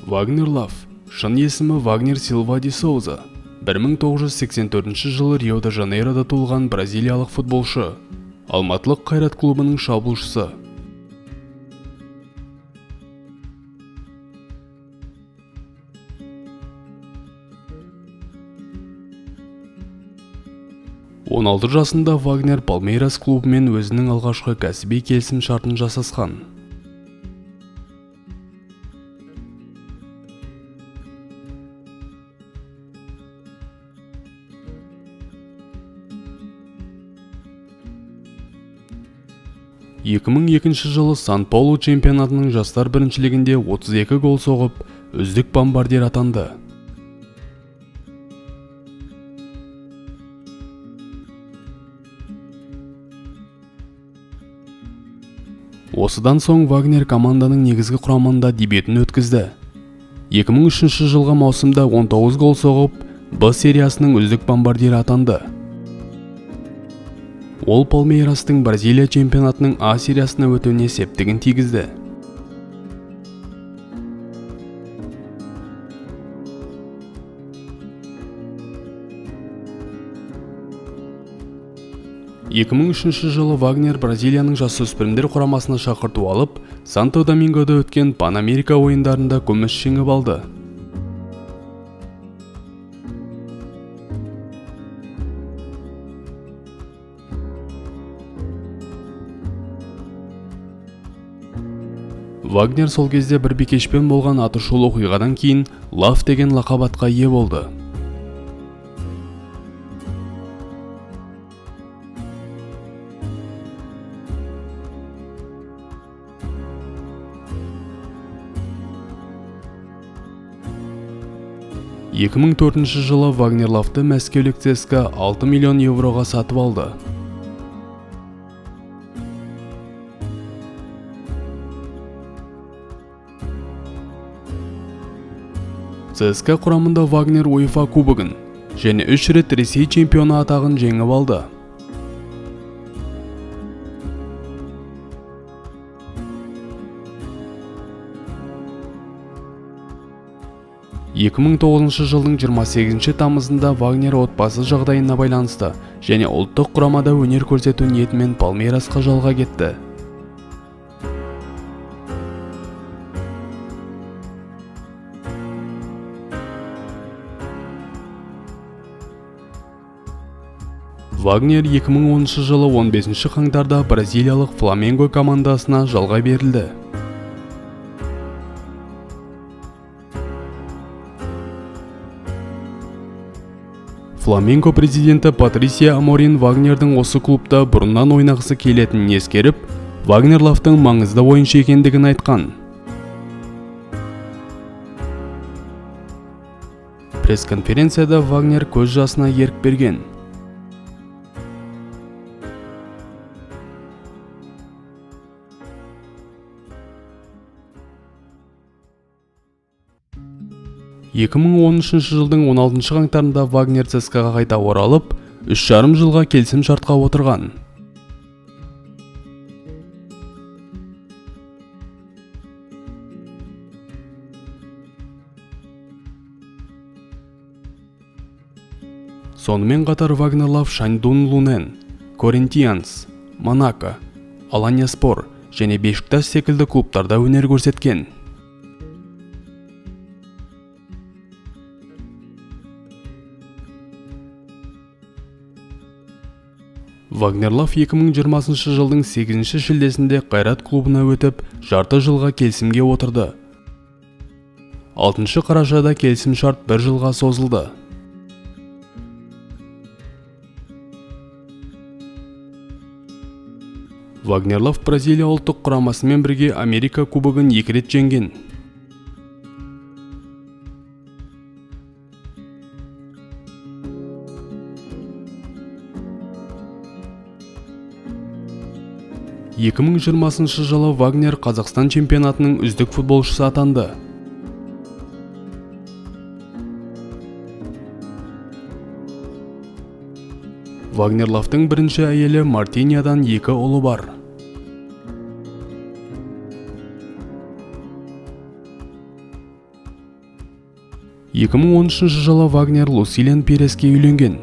Вагнер Лав, шын есімі Вагнер Силва де Соуза, 1984 жылы Рио-де-Жанейрода туылған бразилиялық футболшы, Алматылық Қайрат клубының шабуылшысы. Он 16 жасында Вагнер Палмейрас клубымен өзінің алғашқы кәсіби келісім шартын жасасқан. жылы Сан-Паулу чемпионатының жастар біріншілігінде 32 гол соғып, үздік бомбардир атанды. Осыдан соң Вагнер команданың негізгі құрамында дебютін өткізді. 2003 жылғы маусымда 19 гол соғып, Б сериясының үздік бомбардирі атанды. Ол Палмейрастың Бразилия чемпионатының А сериясына өтуіне септігін тигізді. жылы Вагнер Бразилияның жасөспірімдер құрамасына шақырту алып, Санто-Домингода өткен Пан-Америка ойындарында күміс жеңіп алды. Вагнер сол кезде бір бикешпен болған атышулы оқиғадан кейін Лав деген лақап атқа ие болды. жылы Вагнер Лавты мәскеулік ЦСКА 6 миллион евроға сатып алды. ЦСКА құрамында Вагнер УЕФА кубогын және 3 рет Ресей чемпионы атағын жеңіп алды. жылдың 28 тамызында Вагнер отбасы жағдайына байланысты және ұлттық құрамада өнер көрсету ниетімен Палмейрасқа жалға кетті. Вагнер 2010 жылы 15 қаңтарда бразилиялық Фламенго командасына жалға берілді. Фламенго президенті Патрисия Аморин Вагнердің осы клубта бұрыннан ойнағысы келетінін ескеріп, Вагнер Лавтың маңызды ойыншы екендігін айтқан. Пресс-конференцияда Вагнер көз жасына ерік берген. жылдың 16 қаңтарында Вагнер ЦСКАға қайта оралып, 3,5 жылға келісім шартқа отырған. Сонымен қатар Вагнер Лав Шаньдун Лунэн, Коринтианс, Монако, Аланьяспор және Бешикташ секілді клубтарда өнер көрсеткен. Вагнер Лав 2020 жылдың 8 шілдесінде Қайрат клубына өтіп, жарты жылға келісімге отырды. 6 қарашада келісім шарт 1 жылға созылды. Вагнер Лав Бразилия ұлттық құрамасымен бірге Америка кубогын 2 рет жеңген. жылы Вагнер Қазақстан чемпионатының үздік футболшысы атанды. Вагнер Лавтың бірінші әйелі Мартиниядан 2 ұлы бар. 2013 жылы Вагнер Лусилен Переске үйленген.